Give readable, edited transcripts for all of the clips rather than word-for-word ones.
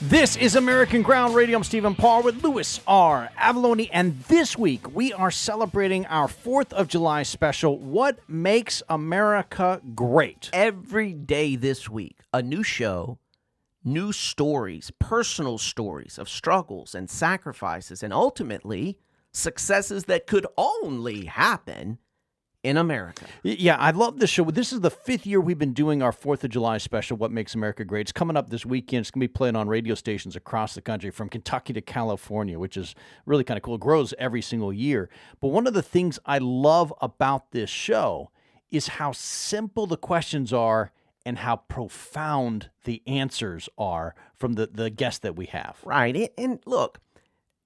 This is American Ground Radio. I'm Stephen Parr with Louis R. Avalone, and this week we are celebrating our 4th of July special, What Makes America Great? Every day this week, a new show, new stories, personal stories of struggles and sacrifices, and ultimately successes that could only happen in America. Yeah, I love this show. This is the 5th year we've been doing our 4th of July special, What Makes America Great. It's coming up this weekend. It's going to be played on radio stations across the country from Kentucky to California, which is really kind of cool. It grows every single year. But one of the things I love about this show is how simple the questions are and how profound the answers are from the guests that we have. Right. And look,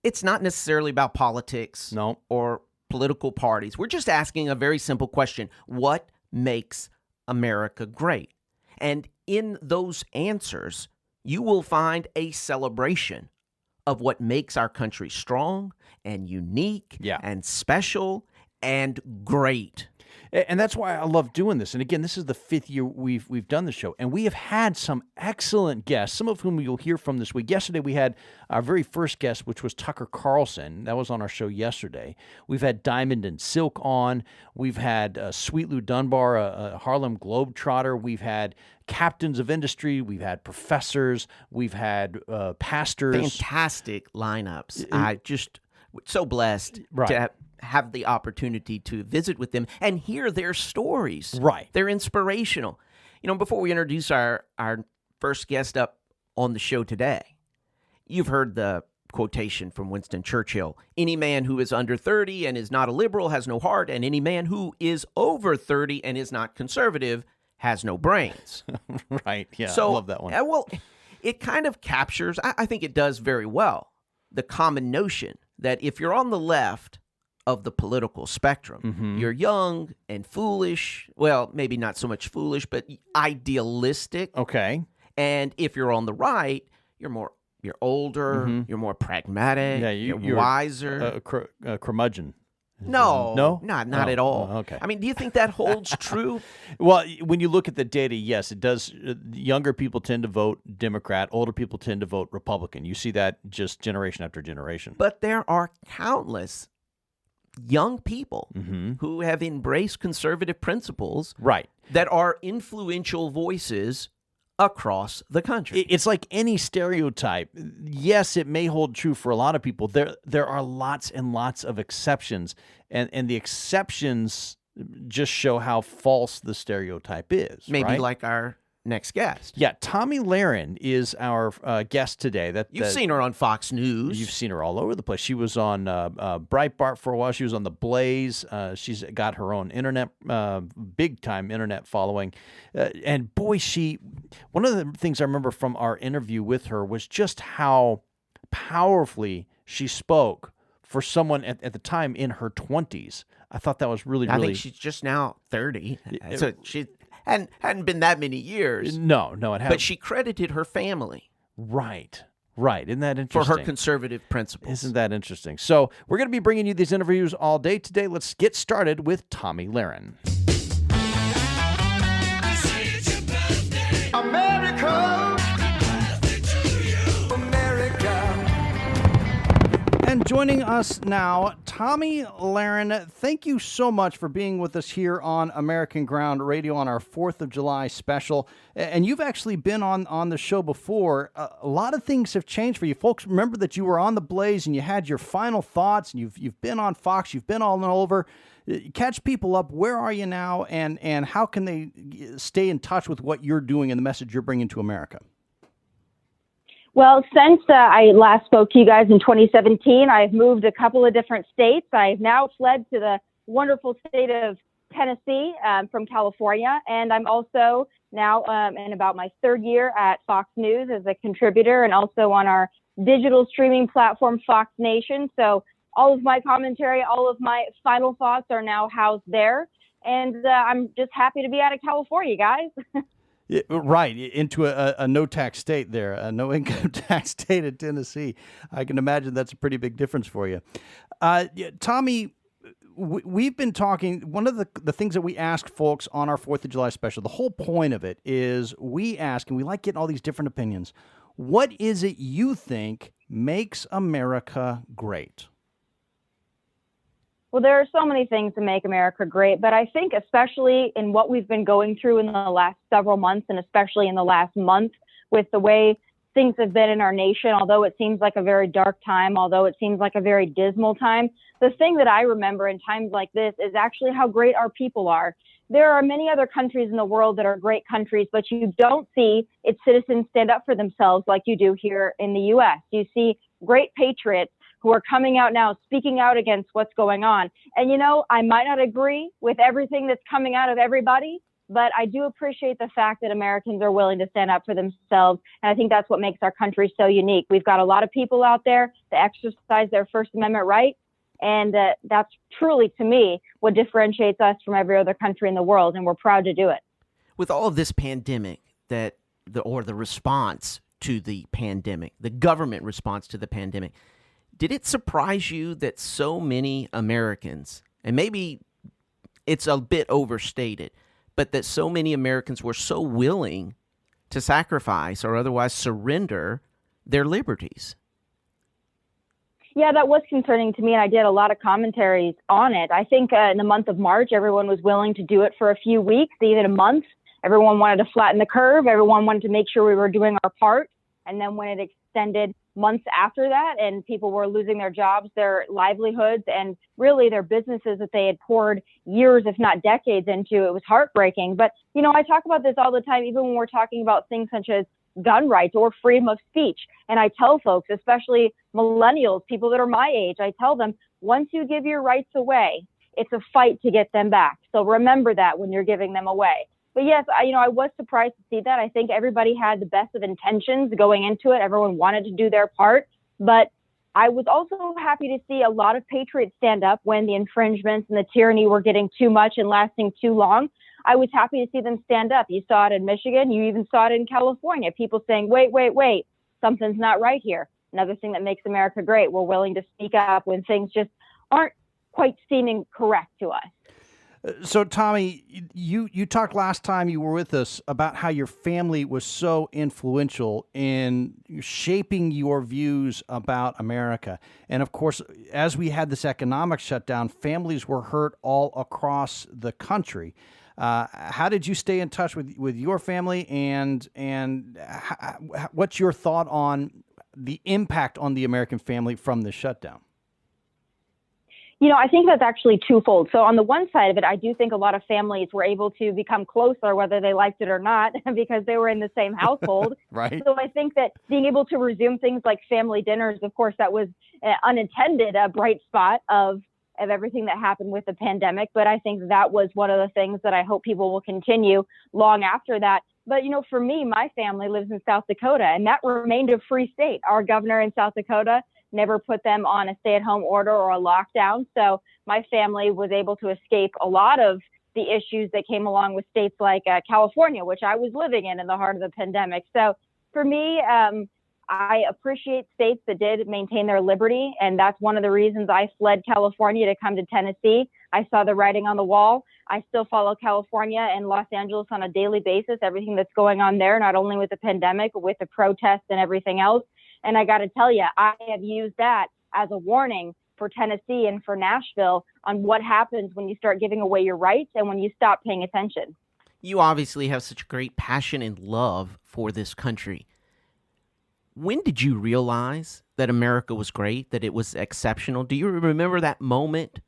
it's not necessarily about politics or political parties. We're just asking a very simple question. What makes America great? And in those answers, you will find a celebration of what makes our country strong and unique and special and great. And that's why I love doing this. And again, this is the 5th year we've done the show. And we have had some excellent guests, some of whom you'll hear from this week. Yesterday, we had our very first guest, which was Tucker Carlson. That was on our show yesterday. We've had Diamond and Silk on. We've had Sweet Lou Dunbar, a Harlem Globetrotter. We've had captains of industry. We've had professors. We've had pastors. Fantastic lineups. I just so blessed to have the opportunity to visit with them and hear their stories. Right. They're inspirational. You know, before we introduce our first guest up on the show today, you've heard the quotation from Winston Churchill, any man who is under 30 and is not a liberal has no heart, and any man who is over 30 and is not conservative has no brains. Right, yeah, so, I love that one. Well, it kind of captures, I think it does very well, the common notion that if you're on the left of the political spectrum, you're young and foolish. Well, maybe not so much foolish, but idealistic. Okay. And if you're on the right, you're older, you're more pragmatic, you're wiser. Curmudgeon. No, not at all. Okay. I mean, do you think that holds true? Well, when you look at the data, yes, it does. Younger people tend to vote Democrat. Older people tend to vote Republican. You see that just generation after generation. But there are countless young people who have embraced conservative principles that are influential voices across the country. It's like any stereotype. Yes, it may hold true for a lot of people. There are lots and lots of exceptions, and the exceptions just show how false the stereotype is. Maybe like our next guest. Yeah, Tomi Lahren is our guest today. You've seen her on Fox News. You've seen her all over the place. She was on Breitbart for a while. She was on The Blaze. She's got her own internet, big-time internet following. And boy, one of the things I remember from our interview with her was just how powerfully she spoke for someone at the time in her 20s. I thought that was really, I think she's just now 30. So she hadn't been that many years. No, it hasn't. But she credited her family. Right. Isn't that interesting? For her conservative principles. Isn't that interesting? So we're going to be bringing you these interviews all day today. Let's get started with Tomi Lahren. America! And joining us now, Tomi Lahren. Thank you so much for being with us here on American Ground Radio on our 4th of July special. And you've actually been on the show before. A lot of things have changed for you. Folks, remember that you were on The Blaze and you had your final thoughts, and you've been on Fox, you've been all over. Catch people up. Where are you now, and how can they stay in touch with what you're doing and the message you're bringing to America? Well, since I last spoke to you guys in 2017, I've moved a couple of different states. I've now fled to the wonderful state of Tennessee from California, and I'm also now in about my 3rd year at Fox News as a contributor and also on our digital streaming platform, Fox Nation. So all of my commentary, all of my final thoughts are now housed there, and I'm just happy to be out of California, guys. Right, into a no-tax state there, a no-income tax state in Tennessee. I can imagine that's a pretty big difference for you. Tomi, we've been talking, one of the things that we ask folks on our 4th of July special, the whole point of it is we ask, and we like getting all these different opinions, What is it you think makes America great? Well, there are so many things that make America great, but I think especially in what we've been going through in the last several months, and especially in the last month with the way things have been in our nation, although it seems like a very dark time, although it seems like a very dismal time, the thing that I remember in times like this is actually how great our people are. There are many other countries in the world that are great countries, but you don't see its citizens stand up for themselves like you do here in the U.S. You see great patriots who are coming out now, speaking out against what's going on. And, you know, I might not agree with everything that's coming out of everybody, but I do appreciate the fact that Americans are willing to stand up for themselves. And I think that's what makes our country so unique. We've got a lot of people out there that exercise their First Amendment right. And that's truly, to me, what differentiates us from every other country in the world. And we're proud to do it. With all of this pandemic or the response to the pandemic, the government response to the pandemic, did it surprise you that so many Americans, and maybe it's a bit overstated, but that so many Americans were so willing to sacrifice or otherwise surrender their liberties? Yeah, that was concerning to me, and I did a lot of commentaries on it. I think in the month of March, everyone was willing to do it for a few weeks, even a month. Everyone wanted to flatten the curve. Everyone wanted to make sure we were doing our part. And then when it extended months after that and people were losing their jobs, their livelihoods, and really their businesses that they had poured years, if not decades into, it was heartbreaking. But, you know, I talk about this all the time, even when we're talking about things such as gun rights or freedom of speech. And I tell folks, especially millennials, people that are my age, I tell them, once you give your rights away, it's a fight to get them back. So remember that when you're giving them away. But yes, I was surprised to see that. I think everybody had the best of intentions going into it. Everyone wanted to do their part. But I was also happy to see a lot of patriots stand up when the infringements and the tyranny were getting too much and lasting too long. I was happy to see them stand up. You saw it in Michigan. You even saw it in California. People saying, wait, something's not right here. Another thing that makes America great. We're willing to speak up when things just aren't quite seeming correct to us. So, Tomi, you talked last time you were with us about how your family was so influential in shaping your views about America. And, of course, as we had this economic shutdown, families were hurt all across the country. How did you stay in touch with your family, and what's your thought on the impact on the American family from the shutdown? You know, I think that's actually twofold. So on the one side of it, I do think a lot of families were able to become closer, whether they liked it or not, because they were in the same household. Right. So I think that being able to resume things like family dinners, of course, that was unintended, a bright spot of everything that happened with the pandemic. But I think that was one of the things that I hope people will continue long after that. But, you know, for me, my family lives in South Dakota, and that remained a free state. Our governor in South Dakota never put them on a stay-at-home order or a lockdown. So my family was able to escape a lot of the issues that came along with states like California, which I was living in the heart of the pandemic. So for me, I appreciate states that did maintain their liberty. And that's one of the reasons I fled California to come to Tennessee. I saw the writing on the wall. I still follow California and Los Angeles on a daily basis, everything that's going on there, not only with the pandemic, but with the protests and everything else. And I got to tell you, I have used that as a warning for Tennessee and for Nashville on what happens when you start giving away your rights and when you stop paying attention. You obviously have such great passion and love for this country. When did you realize that America was great, that it was exceptional? Do you remember that moment?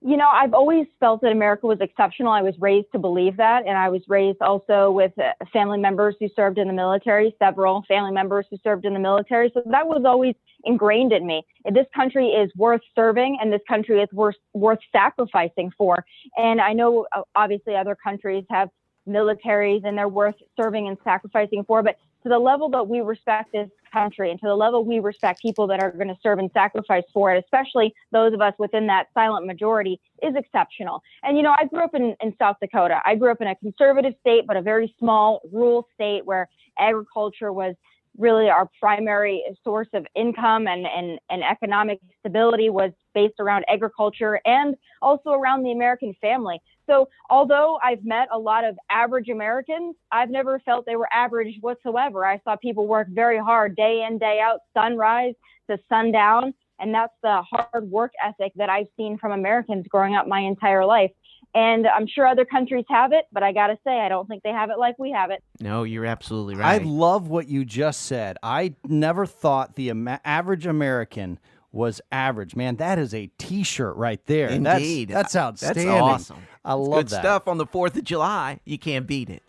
You know, I've always felt that America was exceptional. I was raised to believe that. And I was raised also with family members who served in the military, several family members who served in the military. So that was always ingrained in me. This country is worth serving, and this country is worth sacrificing for. And I know, obviously, other countries have militaries and they're worth serving and sacrificing for. But to the level that we respect this country and to the level we respect people that are going to serve and sacrifice for it, especially those of us within that silent majority, is exceptional. And, you know, I grew up in South Dakota. I grew up in a conservative state, but a very small rural state where agriculture was really our primary source of income and economic stability was based around agriculture and also around the American family. So although I've met a lot of average Americans, I've never felt they were average whatsoever. I saw people work very hard day in, day out, sunrise to sundown. And that's the hard work ethic that I've seen from Americans growing up my entire life. And I'm sure other countries have it, but I got to say, I don't think they have it like we have it. No, you're absolutely right. I love what you just said. I never thought the average American was average. Man, that is a T-shirt right there. Indeed. That's outstanding. That's awesome. I love good that. stuff on the 4th of July. You can't beat it.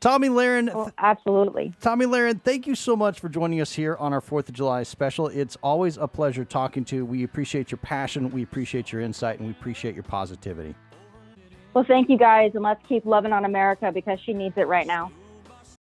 Tomi Lahren. Oh, absolutely. Tomi Lahren, thank you so much for joining us here on our 4th of July special. It's always a pleasure talking to you. We appreciate your passion, we appreciate your insight, and we appreciate your positivity. Well, thank you guys, and let's keep loving on America because she needs it right now.